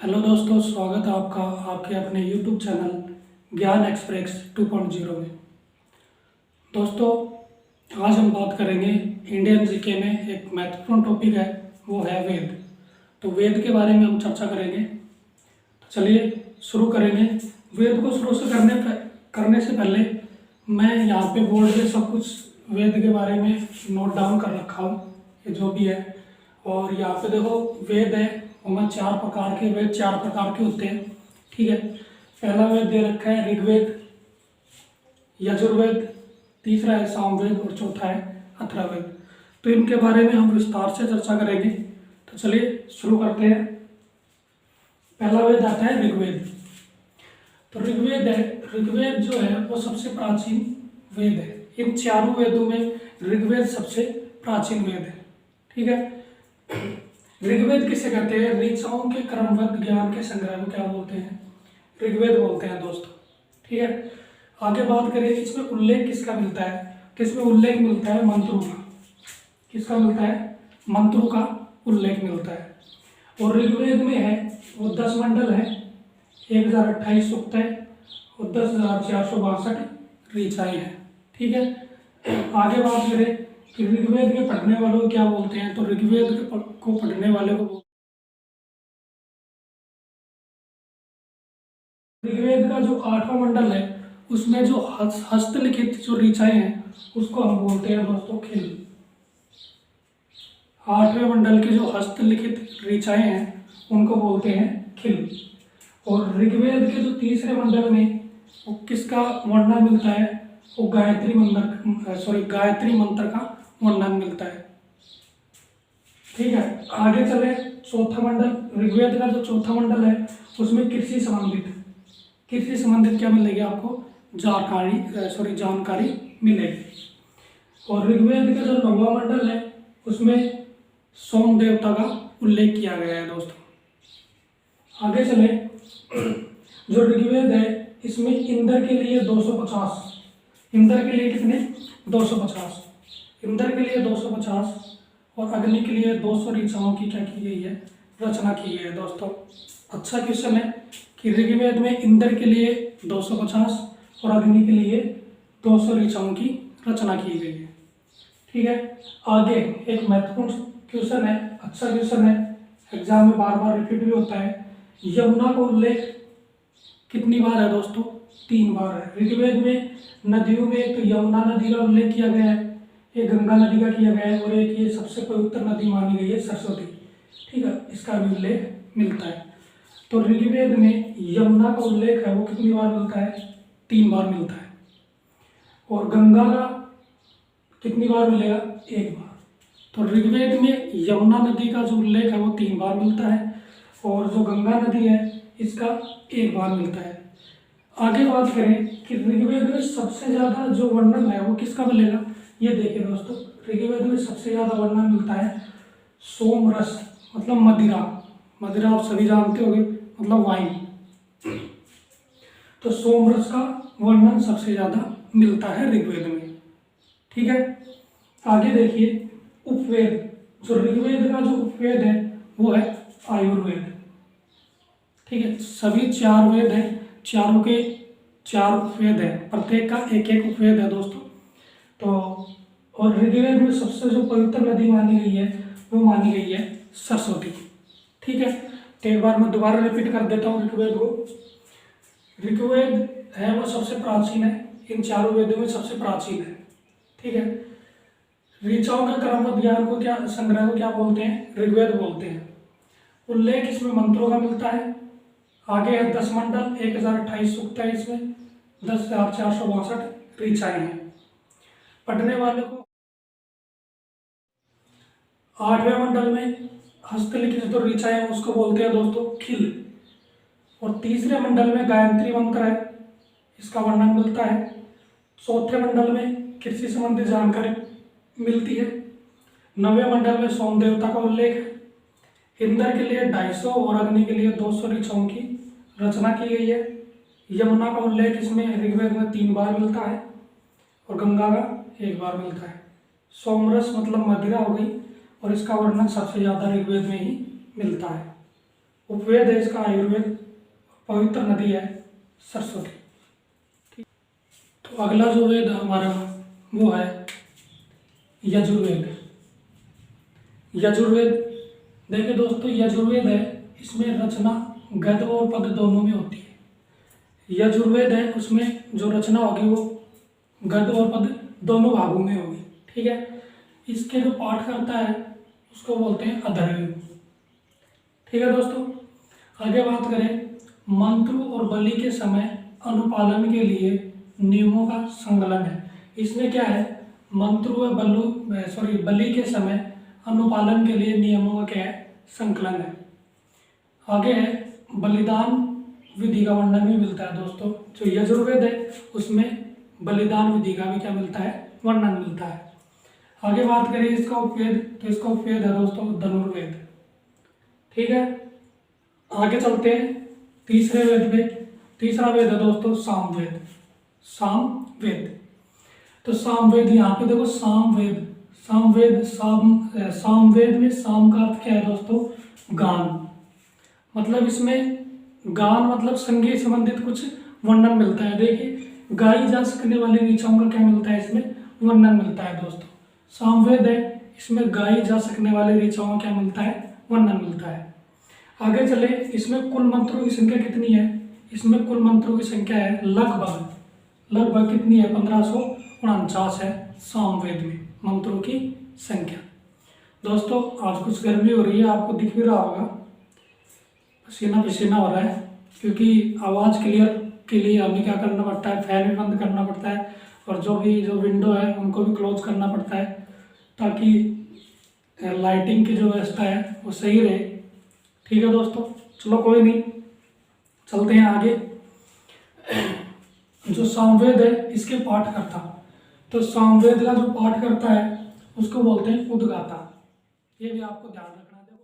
Hello दोस्तों, स्वागत है आपका आपके अपने यूट्यूब चैनल ज्ञान एक्सप्रेस 2.0 में। दोस्तों, आज हम बात करेंगे इंडियन जीके में एक महत्वपूर्ण टॉपिक है, वो है वेद। तो वेद के बारे में हम चर्चा करेंगे। तो चलिए शुरू करेंगे। वेद को शुरू से करने से पहले मैं यहाँ पे बोर्ड पे सब कुछ वेद के बारे में नोट डाउन कर रखा हूँ, ये जो भी है। और यहाँ पे देखो वेद है, उनमें 4 प्रकार के वेद 4 प्रकार के होते हैं। ठीक है, पहला वेद दे रखा है ऋग्वेद, यजुर्वेद, तीसरा है सामवेद और चौथा है अथर्ववेद। तो इनके बारे में हम विस्तार से चर्चा करेंगे। तो चलिए शुरू करते हैं। पहला वेद आता है ऋग्वेद। तो ऋग्वेद जो है वो सबसे प्राचीन वेद है। इन चारों वेदों में ऋग्वेद सबसे प्राचीन वेद है। ठीक है, ऋग्वेद किसे कहते हैं? ऋचाओं के क्रमबद्ध ज्ञान के संग्रह को क्या बोलते हैं? ऋग्वेद बोलते हैं दोस्तों। ठीक है, आगे बात करें इसमें उल्लेख किसका मिलता है? तो इसमें उल्लेख मिलता है मंत्रों का। किसका मिलता है? मंत्रों का उल्लेख मिलता है। और ऋग्वेद में है वो 10 मंडल है, 1028 सूक्त है और 10,462 ऋचाएं हैं। ठीक है, आगे बात करें कि ऋग्वेद के पढ़ने वालों को क्या बोलते हैं? तो ऋग्वेद को पढ़ने वाले को ऋग्वेद का जो 8वां मंडल है उसमें जो हस्तलिखित जो ऋचाएं हैं उसको हम बोलते हैं दोस्तों खिल। 8वें मंडल के जो हस्तलिखित ऋचाएं हैं उनको बोलते हैं खिल। और ऋग्वेद के जो 3रे मंडल में वो किसका वर्णन मिलता है? वो गायत्री मंत्र का वर्णन मिलता है। ठीक है, आगे चले। चौथा मंडल ऋग्वेद का जो चौथा मंडल है उसमें कृषि संबंधित क्या मिलेगी आपको? जानकारी मिलेगी। और ऋग्वेद का जो 9वां मंडल है उसमें सोम देवता का उल्लेख किया गया है दोस्तों। आगे चले। जो ऋग्वेद है इसमें इंद्र के लिए 250, इंद्र के लिए कितने? 250, इंद्र के लिए 250 और अग्नि के लिए 200 ऋचाओं की क्या की गई है? रचना की गई है दोस्तों। अच्छा क्वेश्चन है कि ऋग्वेद में इंद्र के लिए 250 और अग्नि के लिए 200 ऋचाओं की रचना की गई है। ठीक है, आगे एक महत्वपूर्ण क्वेश्चन है, अच्छा क्वेश्चन है, एग्जाम में बार बार रिपीट भी होता है। यमुना का उल्लेख कितनी बार है दोस्तों? 3 बार है। ऋग्वेद में नदियों में एक तो यमुना नदी का उल्लेख किया गया है, एक गंगा नदी का किया गया है और एक ये सबसे पवित्र नदी मानी गई है सरस्वती। ठीक है, इसका भी उल्लेख मिलता है। तो ऋग्वेद में यमुना का उल्लेख है वो कितनी बार मिलता है? 3 बार मिलता है। और गंगा का कितनी बार मिलेगा? 1 बार। तो ऋग्वेद में यमुना नदी का जो उल्लेख है वो 3 बार मिलता है और जो गंगा नदी है इसका 1 बार मिलता है। आगे बात करें कि ऋग्वेद में सबसे ज़्यादा जो वर्णन है वो किसका मिलेगा? ये देखिए दोस्तों, ऋग्वेद में सबसे ज़्यादा वर्णन मिलता है सोम रस, मतलब मदिरा। मदिरा आप सभी जानते होंगे, मतलब वाइन। तो सोम रस का वर्णन सबसे ज़्यादा मिलता है ऋग्वेद में। ठीक है, आगे देखिए उपवेद। जो ऋग्वेद का जो उपवेद है वो है आयुर्वेद। ठीक है, सभी 4 वेद हैं, चारों के 4 उपवेद हैं, प्रत्येक का एक एक उपवेद है दोस्तों। तो और ऋग्वेद में सबसे जो पवित्र नदी मानी गई है वो मानी गई है सरस्वती। ठीक है, तो एक बार मैं दोबारा रिपीट कर देता हूँ ऋग्वेद को। ऋग्वेद है वो सबसे प्राचीन है, इन चारों वेदों में सबसे प्राचीन है। ठीक है, ऋचाओं के क्रमबद्ध ज्ञान को क्या संग्रह को क्या बोलते हैं? ऋग्वेद बोलते हैं। उल्लेख इसमें मंत्रों का मिलता है। आगे है 10 मंडल, 1028 सूक्त है, इसमें 10,462 ऋचाएं हैं। पढ़ने वाले को 8वें मंडल में हस्तलिखित जो ऋचाएं हैं उसको बोलते हैं दोस्तों खिल। और 3रे मंडल में गायत्री मंत्र है, इसका वर्णन मिलता है। 4थे मंडल में कृषि संबंधी जानकारी मिलती है। 9वें मंडल में सोम देवता का उल्लेख है। इंद्र के लिए 250 और अग्नि के लिए 200 ऋचाओं की रचना की गई है। यमुना का उल्लेख इसमें ऋग्वेद में 3 बार मिलता है और गंगा का 1 बार मिलता है। सोमरस मतलब मदिरा हो गई और इसका वर्णन सबसे ज़्यादा ऋग्वेद में ही मिलता है। उपवेद है इसका आयुर्वेद, पवित्र नदी है सरस्वती। तो अगला जो वेद हमारा वो है यजुर्वेद। यजुर्वेद देखिए दोस्तों, यजुर्वेद है इसमें रचना गद्य और पद्य दोनों में होती है। यजुर्वेद है उसमें जो रचना होगी वो गद्य और पद्य दोनों भागों में होगी, ठीक है। इसके जो पाठ करता है उसको बोलते हैं अधर्ववेद, ठीक है दोस्तों। आगे बात करें, मंत्र और बलि के समय अनुपालन के लिए नियमों का संकलन है। इसमें क्या है, मंत्र व बलि के समय अनुपालन के लिए नियमों का क्या है, संकलन है। आगे है बलिदान विधि का वर्णन भी मिलता है दोस्तों। जो यजुर्वेद है उसमें बलिदान विधि का भी क्या मिलता है, वर्णन मिलता है। आगे बात करें इसका उपवेद, तो इसका उपवेद है दोस्तों धनुर्वेद, ठीक है। आगे चलते हैं तीसरे वेद में। तीसरा वेद है दोस्तों सामवेद। सामवेद, तो सामवेद यहाँ पे देखो सामवेद, सामवेद में साम का अर्थ क्या है दोस्तों, गान। मतलब इसमें गान मतलब संगीत संबंधित कुछ वर्णन मिलता है। देखिए गाई जा सकने वाली ऋचाओं का क्या मिलता है, इसमें वर्णन मिलता है दोस्तों। सामवेद है इसमें गाई जा सकने वाले ऋचाओं का क्या मिलता है, वर्णन मिलता है। आगे चले, इसमें कुल मंत्रों की संख्या कितनी है, इसमें कुल मंत्रों की संख्या है लगभग कितनी है, 1549 है सामवेद में मंत्रों की संख्या। दोस्तों आज कुछ गर्मी हो रही है, आपको दिख भी रहा होगा, पसीना पसीना हो रहा है, क्योंकि आवाज़ क्लियर के लिए हमें क्या करना पड़ता है, फैन भी बंद करना पड़ता है और जो विंडो है उनको भी क्लोज करना पड़ता है ताकि लाइटिंग की जो व्यवस्था है वो सही रहे, ठीक है दोस्तों। चलो कोई नहीं, चलते हैं आगे। जो सामवेद है इसके पाठ करता, तो सामवेद का जो पाठ करता है उसको बोलते हैं उद्गाता। ये भी आपको ध्यान रखना है।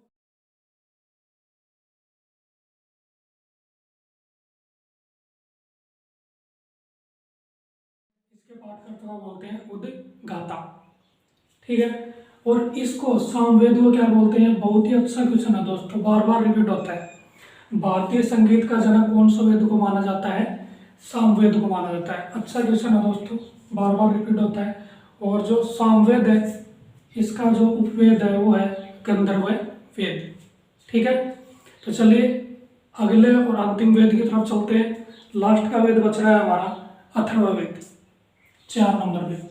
इसके पाठ करता को बोलते हैं उद्गाता, ठीक है। और इसको सामवेद को क्या बोलते हैं, बहुत ही अच्छा क्वेश्चन है दोस्तों, बार बार रिपीट होता है। भारतीय संगीत का जनक कौन सा वेद को माना जाता है, सामवेद को माना जाता है। अच्छा क्वेश्चन है दोस्तों, बार बार रिपीट होता है। और जो सामवेद है इसका जो उपवेद है वो है गंधर्व वेद, ठीक है। तो चलिए अगले और अंतिम वेद की तरफ चलते हैं। लास्ट का वेद बच रहा है हमारा अथर्ववेद, 4 नंबर पे।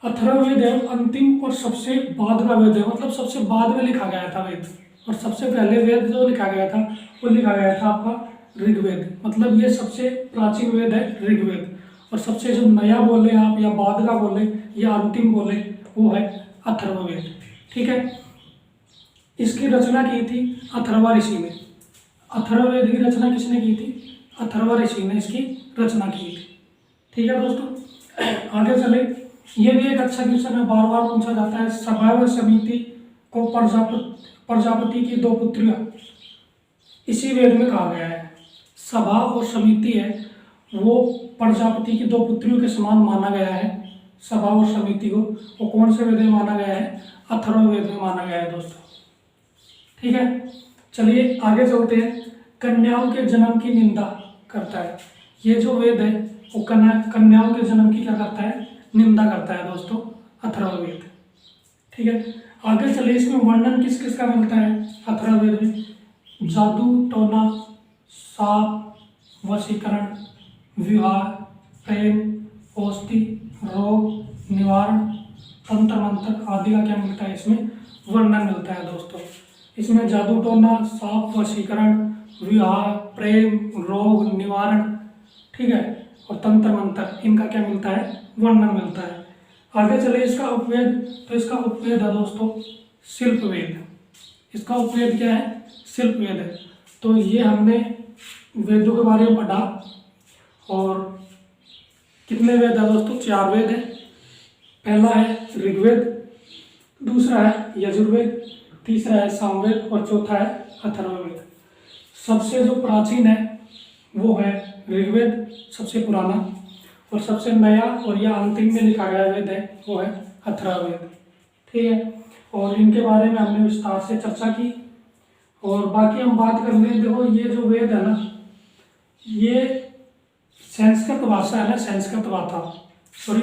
अथर्ववेद है अंतिम और सबसे बाद का वेद है, मतलब सबसे बाद में लिखा गया था वेद। और सबसे पहले वेद जो लिखा गया था वो लिखा गया था आपका ऋग्वेद, मतलब ये सबसे प्राचीन वेद है ऋग्वेद। और सबसे जो नया बोले आप या बाद का बोले या अंतिम बोले वो है अथर्ववेद, ठीक है। इसकी रचना की थी अथर्वा ऋषि ने। अथर्ववेद की रचना किसने की थी, अथर्वा ऋषि ने इसकी रचना की थी, ठीक है दोस्तों। आगे चले, ये भी एक अच्छा क्वेश्चन है, बार बार पूछा जाता है। सभा व समिति को प्रजापति की 2 पुत्रियां इसी वेद में कहा गया है। सभा और समिति है वो प्रजापति की 2 पुत्रियों के समान माना गया है। सभा और समिति को वो कौन से वेद में माना गया है, अथर्ववेद में माना गया है दोस्तों, ठीक है। चलिए आगे चलते हैं। कन्याओं के जन्म की निंदा करता है ये जो वेद है, वो कन्याओं के जन्म की क्या करता है, निंदा करता है दोस्तों, अथर्ववेद, ठीक है। आगे चलिए, इसमें वर्णन किस किस का मिलता है अथर्ववेद में, जादू टोना, साप, वशीकरण, विवाह, प्रेम, औषधि, रोग निवारण, तंत्र मंत्र आदि का क्या मिलता है, इसमें वर्णन मिलता है दोस्तों। इसमें जादू टोना, साप, वशीकरण, विवाह, प्रेम, रोग निवारण, ठीक है, और तंत्र मंत्र, इनका क्या मिलता है, वर्णन मिलता है। आगे चले इसका उपवेद, तो इसका उपवेद है दोस्तों शिल्पवेद। इसका उपवेद क्या है, शिल्पवेद है। तो ये हमने वेदों के बारे में पढ़ा। और कितने वेद है दोस्तों, 4 वेद है। पहला है ऋग्वेद, दूसरा है यजुर्वेद, तीसरा है सामवेद और चौथा है अथर्ववेद। सबसे जो प्राचीन है वो है ऋग्वेद, सबसे पुराना, और सबसे नया और या अंतिम में लिखा गया वेद है वो है अथर्ववेद, ठीक है। और इनके बारे में हमने विस्तार से चर्चा की। और बाकी हम बात कर लें, देखो ये जो वेद है ना, ये संस्कृत भाषा है ना, संस्कृत भाषा, सॉरी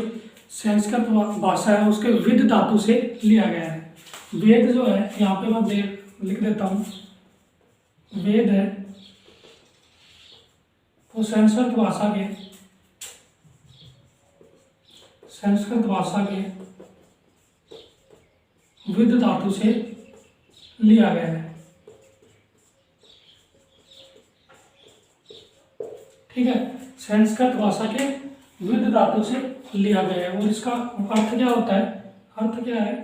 संस्कृत भाषा है, उसके विद धातु से लिया गया है। वेद जो है, यहाँ पे मैं लिख देता हूँ, वेद है तो संस्कृत भाषा के विद धातु से लिया गया है। ठीक है, संस्कृत भाषा के विद धातु से लिया गया है। और इसका अर्थ क्या होता है? अर्थ क्या है?